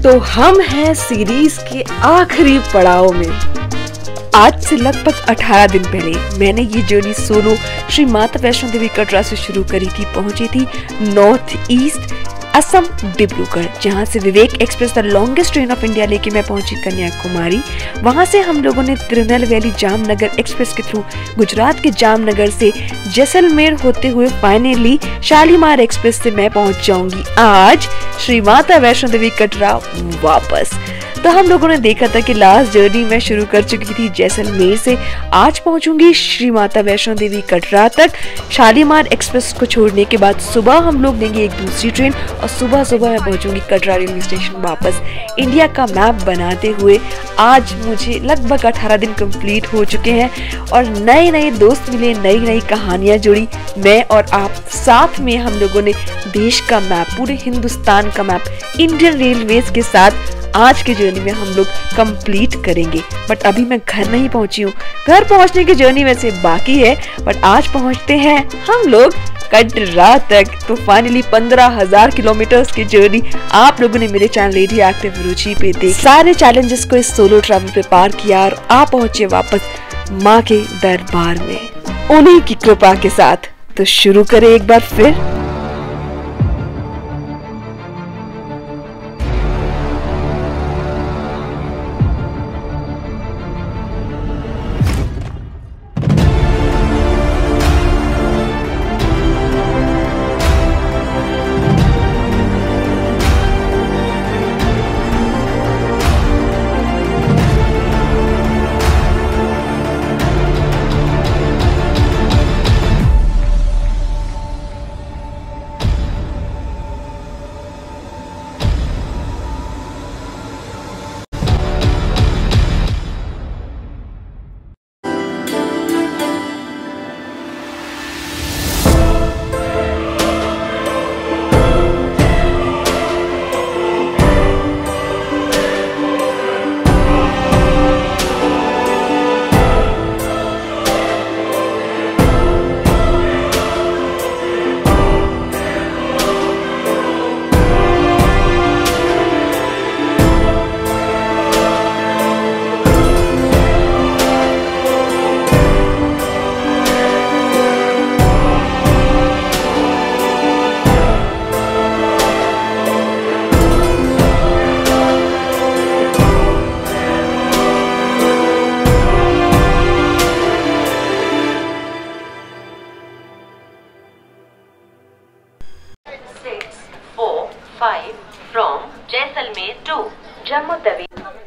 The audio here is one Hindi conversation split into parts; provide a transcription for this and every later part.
तो हम हैं सीरीज के आखिरी पड़ाव में। आज से लगभग 18 दिन पहले मैंने ये जर्नी सोलो श्री माता वैष्णो देवी कटरा से शुरू करी थी। पहुंची थी नॉर्थ ईस्ट असम डिब्रूगढ़, जहां से Vivek express the longest train of India लेके मैं पहुंची कन्याकुमारी। वहां से हम लोगों ने तिरुनेलवेली जामनगर एक्सप्रेस के थ्रू गुजरात के जामनगर से जैसलमेर होते हुए फाइनली शालीमार एक्सप्रेस से मैं पहुंच जाऊंगी आज श्री माता वैष्णो देवी कटरा वापस। तो हम लोगों ने देखा था कि लास्ट जर्नी मैं शुरू कर चुकी थी जैसलमेर से। आज पहुंचूंगी श्री माता वैष्णो देवी कटरा तक। शालीमार एक्सप्रेस को छोड़ने के बाद सुबह हम लोग लेंगे एक दूसरी ट्रेन और सुबह सुबह मैं पहुंचूंगी कटरा रेलवे स्टेशन वापस। इंडिया का मैप बनाते हुए आज मुझे लगभग 18 दिन कंप्लीट हो चुके हैं और नए नए दोस्त मिले, नई नई कहानियां जुड़ी। मैं और आप साथ में हम लोगों ने देश का मैप, पूरे हिंदुस्तान का मैप, इंडियन रेलवेज के साथ आज की जर्नी में हम लोग कंप्लीट करेंगे। बट अभी मैं घर नहीं पहुंची हूँ। घर पहुंचने की जर्नी वैसे बाकी है, बट आज पहुंचते हैं हम लोग कटरा तक। तो फाइनली 15,000 किलोमीटर्स की जर्नी आप लोगों ने मेरे चैनल रेडियो एक्टिव रुचि पे देखी। सारे चैलेंजेस को इस सोलो ट्रैवल पे पार किया और आप पहुंचे वापस माँ के दरबार में उन्हीं की कृपा के साथ। तो शुरू करें एक बार फिर।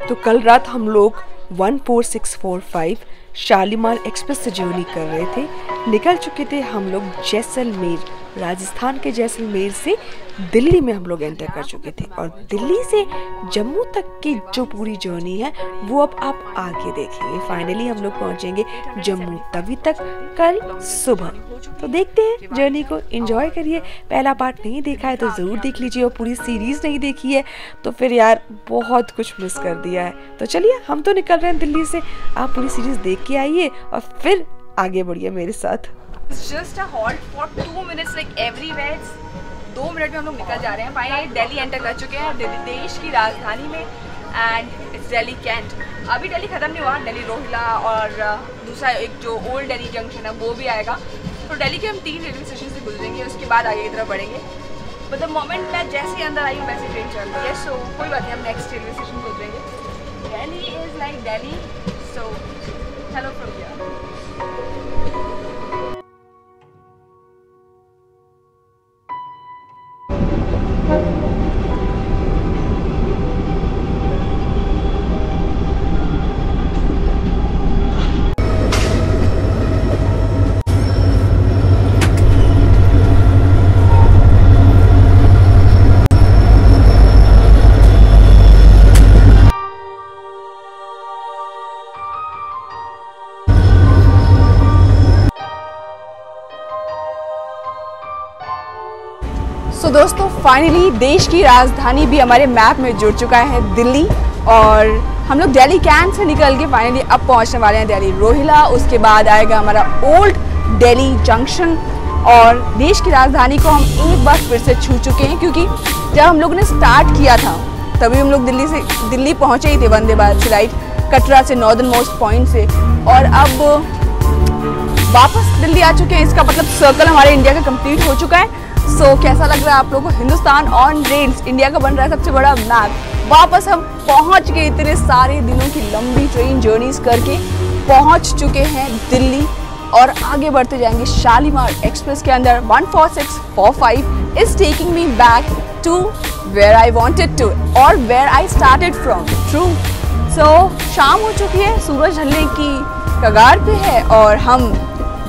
तो कल रात हम लोग 14645 शालीमार एक्सप्रेस से जर्नी कर रहे थे। निकल चुके थे हम लोग जैसलमेर, राजस्थान के जैसलमेर से दिल्ली में हम लोग एंटर कर चुके थे और दिल्ली से जम्मू तक की जो पूरी जर्नी है वो अब आप आगे देखेंगे। फाइनली हम लोग पहुंचेंगे जम्मू तवी तक कल सुबह। तो देखते हैं, जर्नी को एंजॉय करिए। पहला पार्ट नहीं देखा है तो ज़रूर देख लीजिए और पूरी सीरीज़ नहीं देखी है तो फिर यार बहुत कुछ मिस कर दिया है। तो चलिए, हम तो निकल रहे हैं दिल्ली से, आप पूरी सीरीज़ देख के आइए और फिर आगे बढ़िए मेरे साथ। Just a halt for 2 minutes like everywhere. 2 minute में हम लोग निकल जा रहे हैं। फाइनली दिल्ली एंटर कर चुके हैं, देश की राजधानी में, एंड इट्स दिल्ली कैंट। अभी दिल्ली खत्म नहीं हुआ, दिल्ली रोहिला और दूसरा एक जो ओल्ड दिल्ली जंक्शन है वो भी आएगा। तो दिल्ली के हम 3 रेलवे स्टेशन से गुजरेंगे, उसके बाद आगे की तरफ बढ़ेंगे। बट द मोमेंट मैं जैसे ही अंदर आई हूँ वैसे ट्रेन चल रही है, सो कोई बात नहीं, हम नेक्स्ट रेलवे स्टेशन गुजरेंगे। Delhi is like Delhi, so hello from here. तो दोस्तों फाइनली देश की राजधानी भी हमारे मैप में जुड़ चुका है, दिल्ली। और हम लोग दिल्ली कैंट से निकल के फाइनली अब पहुंचने वाले हैं दिल्ली रोहिला। उसके बाद आएगा हमारा ओल्ड दिल्ली जंक्शन और देश की राजधानी को हम एक बार फिर से छू चुके हैं, क्योंकि जब हम लोगों ने स्टार्ट किया था तभी हम लोग दिल्ली पहुँचे ही थे वंदे भारत फ्लाइट कटरा से, नॉर्दर्न मोस्ट पॉइंट से, और अब वापस दिल्ली आ चुके हैं। इसका मतलब सर्कल हमारे इंडिया का कंप्लीट हो चुका है। सो कैसा लग रहा है आप लोगों को? हिंदुस्तान ऑन रेल्स, इंडिया का बन रहा है सबसे बड़ा मैप। वापस हम पहुंच गए, इतने सारे दिनों की लंबी ट्रेन जर्नीज करके पहुंच चुके हैं दिल्ली और आगे बढ़ते जाएंगे। शालीमार एक्सप्रेस के अंदर 14645 is taking me back to where I wanted to और where I started from. True. So शाम हो चुकी है, सूरज ढलने की कगार पे है और हम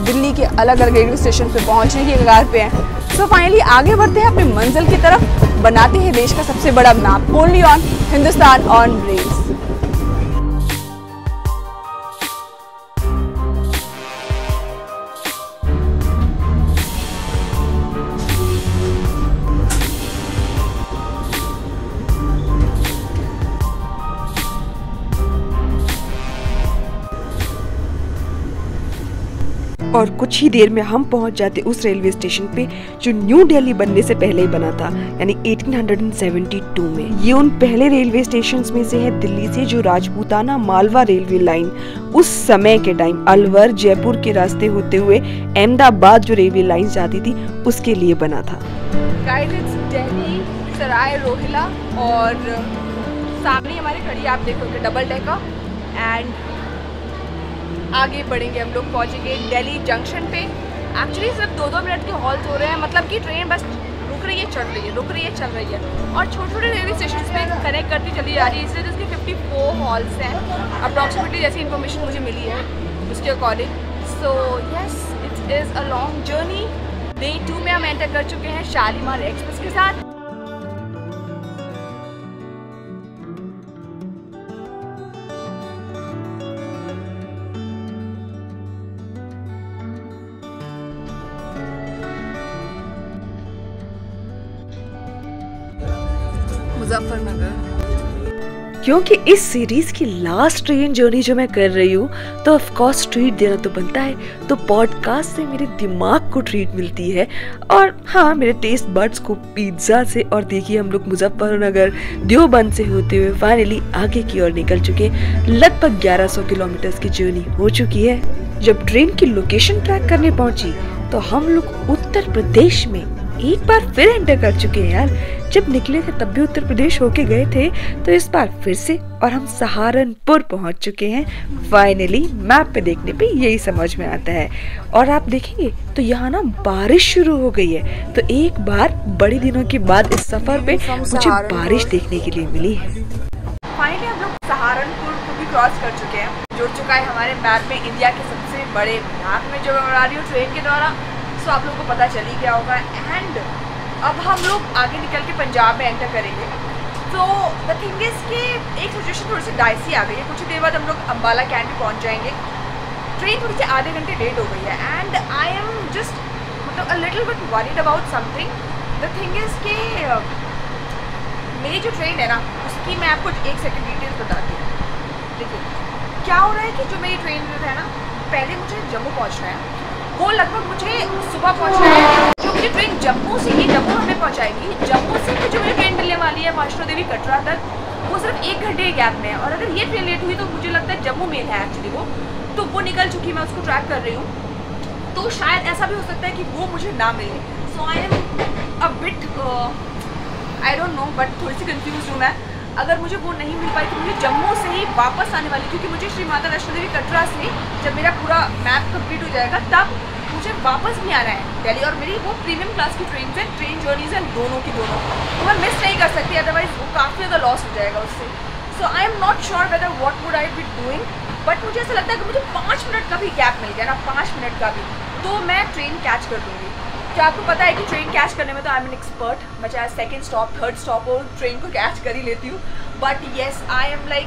दिल्ली के अलग अलग रेलवे स्टेशन पे पहुंचने की कगार पे हैं। सो फाइनली आगे बढ़ते हैं अपनी मंजिल की तरफ, बनाते हैं देश का सबसे बड़ा map, only on Hindustan on rails. और कुछ ही देर में हम पहुंच जाते उस रेलवे स्टेशन पे जो न्यू दिल्ली बनने से पहले ही बना था, यानी 1872 में। ये उन पहले रेलवे स्टेशंस में से है दिल्ली से जो राजपूताना मालवा रेलवे लाइन उस समय के टाइम अलवर जयपुर के रास्ते होते हुए अहमदाबाद जो रेलवे लाइन जाती थी उसके लिए बना था। गाइस, इट्स दिल्ली सराय रोहिला और सामने हमारी खड़ी आप देखोगे डबल डेकर, एंड आगे बढ़ेंगे हम लोग, पहुंचेंगे दिल्ली जंक्शन पे। एक्चुअली सिर्फ 2-2 मिनट के हॉल्ट हो रहे हैं, मतलब कि ट्रेन बस रुक रही है, चढ़ रही है, रुक रही है, चल रही है, और छोटे छोटे रेलवे स्टेशन में कनेक्ट करती चली जा रही है। इसलिए जिसके 54 हॉल्स हैं अप्रॉक्सीमेटली, जैसी इन्फॉर्मेशन मुझे मिली है उसके according. So yes, it is a long journey. Day 2 में हम एंटर कर चुके हैं शालीमार एक्सप्रेस के साथ। मुजफ्फरनगर। क्योंकि इस सीरीज की लास्ट ट्रेन जर्नी जो मैं कर रही हूँ तो ऑफ कोर्स ट्रीट देना तो बनता है, तो पॉडकास्ट से मेरे दिमाग को ट्रीट मिलती है और हाँ मेरे टेस्ट बड्स को पिज्जा से। और देखिए हम लोग मुजफ्फरनगर देवबंद से होते हुए फाइनली आगे की ओर निकल चुके। लगभग 1100 किलोमीटर की जर्नी हो चुकी है। जब ट्रेन की लोकेशन ट्रैक करने पहुंची तो हम लोग उत्तर प्रदेश में एक बार फिर एंटर कर चुके हैं यार। जब निकले थे तब भी उत्तर प्रदेश होके गए थे, तो इस बार फिर से और हम सहारनपुर पहुंच चुके हैं। फाइनली मैप पे देखने पे यही समझ में आता है। और आप देखेंगे तो यहाँ ना बारिश शुरू हो गई है, तो एक बार बड़े दिनों के बाद इस सफर पे मुझे बारिश देखने के लिए मिली है। फाइनली हम लोग सहारनपुर को भी क्रॉस कर चुके हैं, जुड़ चुका है हमारे मैप में, इंडिया के सबसे बड़े मैप में जो मैं बना रही हूँ ट्रेन के द्वारा। सो आप लोगों को पता चल ही गया होगा। एंड अब हम लोग आगे निकल के पंजाब में एंटर करेंगे। तो द थिंग इज कि एक सिचुएशन थोड़ी सी डाइसी आ गई है। कुछ ही देर बाद हम लोग अम्बाला कैंट भी पहुंच जाएंगे। ट्रेन थोड़ी सी आधे घंटे लेट हो गई है एंड आई एम जस्ट मतलब a little bit worried about something. The thing is कि मेरी जो ट्रेन है ना उसकी मैं आपको 1 सेकंड डिटेल्स बताती हूँ। देखिए क्या हो रहा है कि जो मेरी ट्रेन जो है ना, पहले मुझे जम्मू पहुँचना है, वो लगभग मुझे सुबह पहुंचना है। जो मुझे ट्रेन जम्मू से ही जम्मू हमें पहुंचाएगी, जम्मू से जो मेरी ट्रेन मिलने वाली है वैष्णो देवी कटरा तक, वो सिर्फ 1 घंटे के गैप में है। और अगर ये ट्रेन लेट हुई तो मुझे लगता है जम्मू मेल है एक्चुअली वो, तो वो निकल चुकी, मैं उसको ट्रैक कर रही हूँ। तो शायद ऐसा भी हो सकता है कि वो मुझे ना मिले। So I am a bit I don't know, but थोड़ी सी कन्फ्यूज हूँ मैं। अगर मुझे वो नहीं मिल पाई तो मुझे जम्मू से ही वापस आने वाली, क्योंकि मुझे श्री माता वैष्णो देवी कटरा से जब मेरा पूरा मैप कंप्लीट हो जाएगा तब मुझे वापस भी आना है दिल्ली। और मेरी वो प्रीमियम क्लास की ट्रेन है, ट्रेन जर्नीज हैं दोनों की दोनों, तो मैं मिस नहीं कर सकती, अदरवाइज वो काफ़ी ज़्यादा लॉस हो जाएगा उससे। So I am not sure whether what would I be doing, but मुझे ऐसा लगता है कि मुझे 5 मिनट का भी गैप मिल गया ना, 5 मिनट का भी, तो मैं ट्रेन कैच कर दूँगी। क्या आपको पता है कि ट्रेन कैच करने में तो आई एम एन एक्सपर्ट, मैं चाहे 2nd स्टॉप 3rd स्टॉप हो ट्रेन को कैच कर ही लेती हूँ। But yes I am like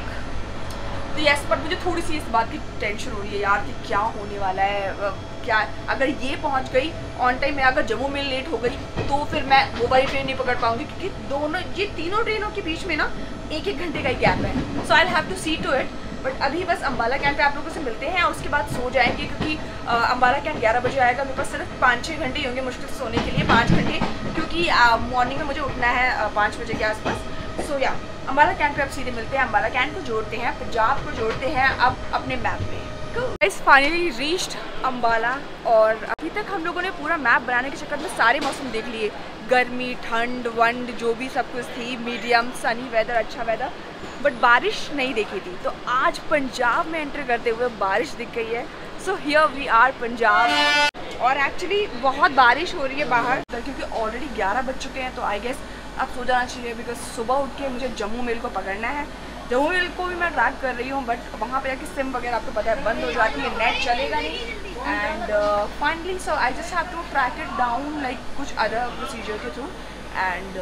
yes, but मुझे थोड़ी सी इस बात की टेंशन हो रही है यार कि क्या होने वाला है। क्या अगर ये पहुंच गई ऑन टाइम में, अगर जम्मू में लेट हो गई तो फिर मैं वो वाली ट्रेन नहीं पकड़ पाऊंगी, क्योंकि दोनों ये तीनों ट्रेनों के बीच में ना 1-1 घंटे का ही गैप है। So I have to see to it. But अभी बस अम्बाला कैंट पे आप लोगों से मिलते हैं और उसके बाद सो जाएंगे, क्योंकि अम्बाला कैंट 11 बजे आएगा। मेरे पास सिर्फ 5-6 घंटे ही होंगे मुश्किल से सोने के लिए, 5 घंटे, क्योंकि मॉर्निंग में मुझे उठना है 5 बजे के आसपास। सो या अम्बाला कैंट पे अब सीधे मिलते हैं। अम्बाला कैंट को जोड़ते हैं, पंजाब को जोड़ते हैं अब अपने मैप में। गाइस फाइनली रीच्ड अम्बाला, और अभी तक हम लोगों ने पूरा मैप बनाने के चक्कर में सारे मौसम देख लिए, गर्मी, ठंड, वंड, जो भी सब कुछ थी, मीडियम, सनी वेदर, अच्छा वेदर, बट बारिश नहीं देखी थी। तो आज पंजाब में एंटर करते हुए बारिश दिख गई है। So here we are Punjab, और एक्चुअली बहुत बारिश हो रही है बाहर, क्योंकि ऑलरेडी 11 बज चुके हैं। तो आई गेस अब सो जाना चाहिए, बिकॉज सुबह उठ के मुझे जम्मू मेल को पकड़ना है। जम्मू मेल को भी मैं ट्रैक कर रही हूँ, बट वहाँ पे जाके सिम वगैरह आपको पता है बंद हो जाती है, नेट चलेगा नहीं। And finally so I just have to track it down like कुछ अदर प्रोसीजर के थ्रू, एंड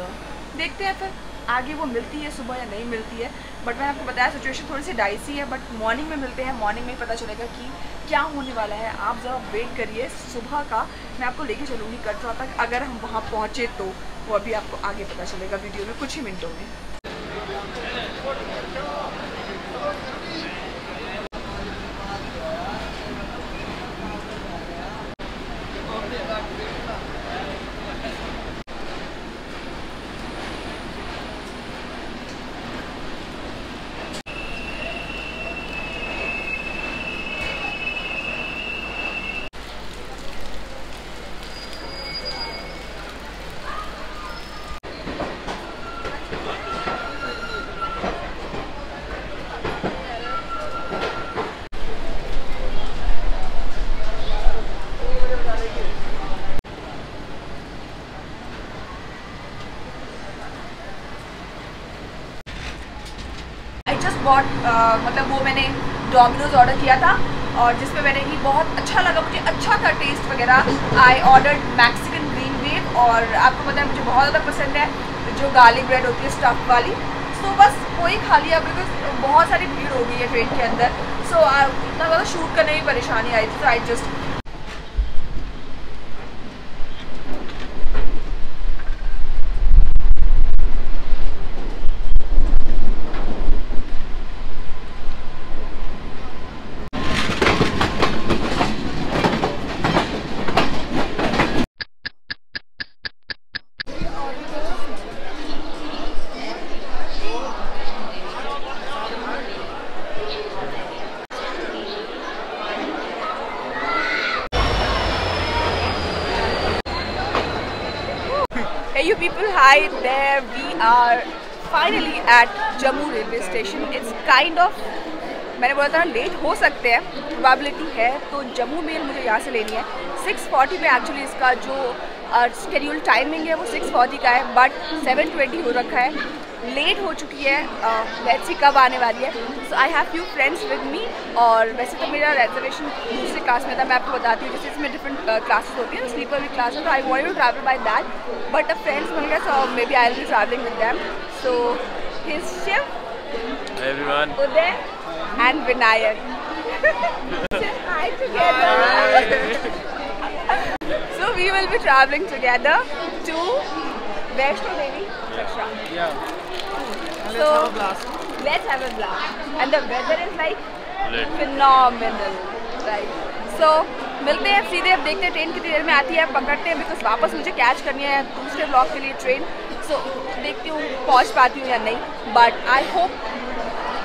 देखते हैं फिर आगे वो मिलती है सुबह या नहीं मिलती है। बट मैंने आपको बताया सिचुएशन थोड़ी सी डाइसी है, बट मॉर्निंग में मिलते हैं, मॉर्निंग में ही पता चलेगा कि क्या होने वाला है। आप ज़रा वेट करिए सुबह का, मैं आपको लेके चलूँगी कटरा तक। अगर हम वहाँ पहुँचे तो वो अभी आपको आगे पता चलेगा वीडियो में कुछ ही मिनटों में। मतलब वो मैंने डोमिनोज ऑर्डर किया था, और जिसमें मैंने ही बहुत अच्छा लगा, मुझे अच्छा था टेस्ट वगैरह। I ordered Mexican green wave, और आपको पता है मुझे बहुत ज़्यादा पसंद है जो गार्लिक ब्रेड होती है स्टफ वाली। सो बस वही खा लिया, बिकॉज बहुत सारी भीड़ हो गई है ट्रेन के अंदर। सो इतना ज़्यादा शूट करने में परेशानी आई थी, तो I just Hey you people, hi there, we are finally at Jammu railway station. It's kind of, मैंने बोला था लेट हो सकते हैं, प्रोबेबिलिटी है। तो जम्मू मेल मुझे यहाँ से लेनी है 6:40 पे। एक्चुअली इसका जो शेड्यूल टाइमिंग है वो 6:40 का है, बट 7:20 हो रखा है, लेट हो चुकी है। लेट्स सी कब आने वाली है। So I have few friends with me, और वैसे तो मेरा रिजर्वेशन दूसरे क्लास में था, मैं आपको बताती हूँ। जैसे इसमें डिफरेंट क्लासेस होती हैं, स्लीपर भी क्लास है, तो I wanted to travel by that, but अब फ्रेंड्स मिल गए, so maybe I will be travelling with them. So his Shiv everyone Uday and Vinayak hi together. So we will be traveling together to Vaishno Devi Katra. Yeah. So let's have a blast. And the weather is like phenomenal, right? So मिलते हैं सीधे, अब देखते हैं ट्रेन कितनी देर में आती है, पकड़ते हैं, बिकॉज वापस मुझे कैच करनी है दूसरे ब्लॉक के लिए ट्रेन। सो देखती हूँ पहुँच पाती हूँ या नहीं, बट आई होप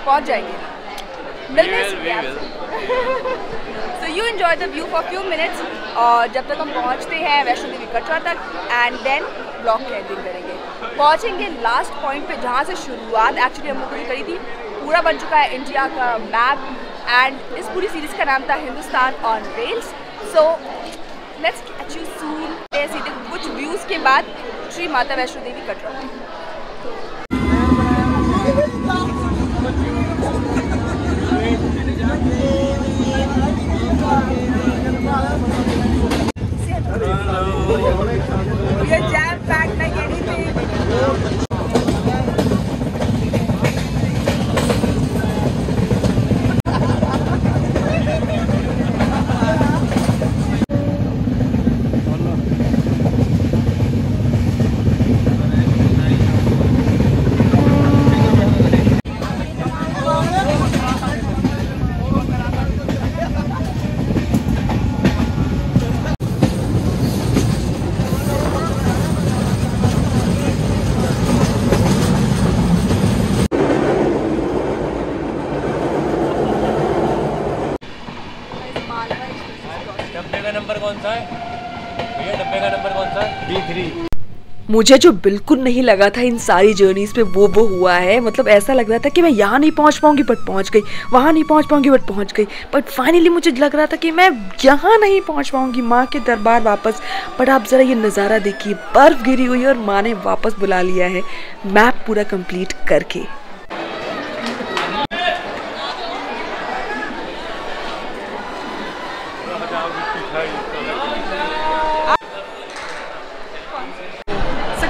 पहुँच जाएंगे। So you enjoy the view for few minutes, और जब तक हम पहुंचते हैं वैष्णो देवी कटरा तक, एंड देन ब्लॉग की एंडिंग करेंगे। पहुंचेंगे लास्ट पॉइंट पे जहां से शुरुआत एक्चुअली हम लोगों ने करी थी। पूरा बन चुका है इंडिया का मैप, एंड इस पूरी सीरीज़ का नाम था Hindustan on rails. So let's catch you soon. सीधे कुछ व्यूज़ के बाद Shri Mata Vaishno Devi Katra. We are jam-packed like anything. का नंबर कौन सा है भैया? डब्बे का नंबर कौन सा है? D3। मुझे जो बिल्कुल नहीं लगा था इन सारी जर्नीज पे वो हुआ है। मतलब ऐसा लग रहा था कि मैं यहाँ नहीं पहुँच पाऊंगी बट पहुँच गई, वहाँ नहीं पहुँच पाऊंगी बट पहुँच गई, बट फाइनली मुझे लग रहा था कि मैं यहाँ नहीं पहुँच पाऊंगी, माँ के दरबार वापस। बट आप ज़रा ये नज़ारा देखिए, बर्फ़ गिरी हुई है और माँ ने वापस बुला लिया है मैप पूरा कंप्लीट करके।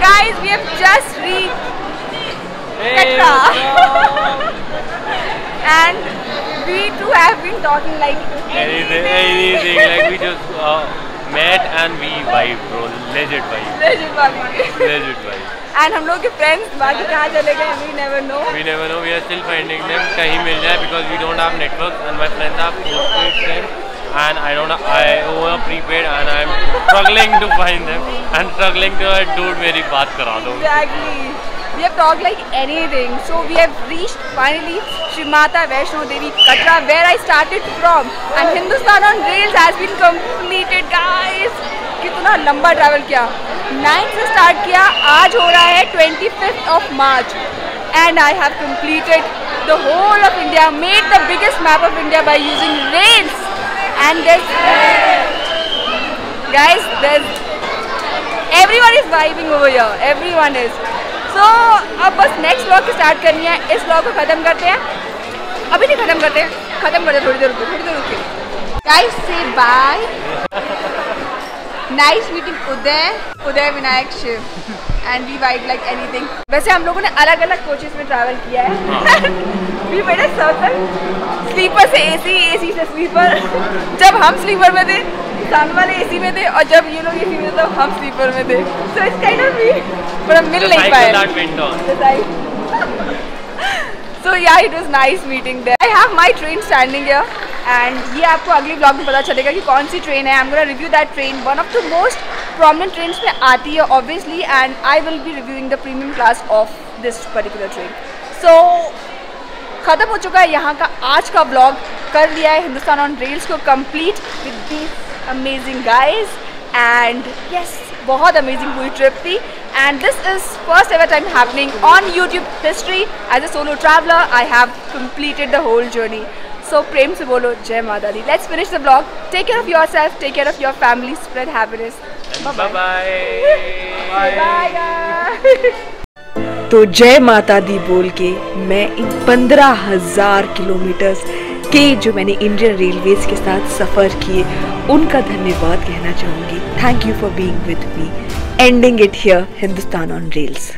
Guys, we have just reached Katra and we too have been talking like anything. Like we just met and we vibe, bro. Legit vibe. And हम लोग के friends बाकी कहाँ चले गए? We never know. We are still finding them. कहीं मिल जाए because we don't have network and my friends have postpaid SIM and I own a prepaid and I'm struggling to find them and struggling to dude मेरी बात करा दो. Exactly. We have talked like anything. So we have reached finally Shri Mata Vaishno Devi Katra where I started from and Hindustan on Rails has been completed, guys. कितना लंबा ट्रैवल किया, 9 से स्टार्ट किया, आज हो रहा है 25th of March and I have completed the whole of India, made the biggest map of India by using Rails. And there's everyone is vibing over here, everyone is. So अब बस नेक्स्ट व्लॉग की स्टार्ट करनी है, इस व्लॉग को ख़त्म करते हैं, अभी नहीं ख़त्म करते, थोड़ी देर रुके. Guys, say bye. Nice meeting Uday Vinayak Shiv and we vibe like anything. वैसे हम लोगों ने अलग अलग कोचेस में ट्रैवल किया है. We made a circle, sleeper से AC से स्लीपर. जब हम स्लीपर में थे सामने वाले AC में थे और जब ये लोग AC में थे तब हम स्लीपर में थे. So it's kind of weird, but हम मिल नहीं पाए. So yeah, it was nice meeting there. I have my train standing here and ये आपको अगली vlog में पता चलेगा कि कौन सी ट्रेन है. I'm gonna review that train. One of the most prominent trains में आती है obviously and I will be reviewing the premium class of this particular train. So ख़त्म हो चुका है यहाँ का आज का vlog. कर लिया है हिंदुस्तान ऑन रेल्स को complete with these amazing guys and yes, बहुत amazing पूरी ट्रिप थी. And this is first ever time happening on YouTube history. As a solo traveler, I have completed the whole journey. So प्रेम से बोलो जय माता दी. Let's finish the vlog. Take care of yourself, take care of your family, spread happiness. Bye bye guys. तो जय माता दी बोल के मैं इन 15,000 किलोमीटर्स के जो मैंने इंडियन रेलवेज के साथ सफ़र किए उनका धन्यवाद कहना चाहूँगी. Thank you for being with me. Ending it here, Hindustan on rails.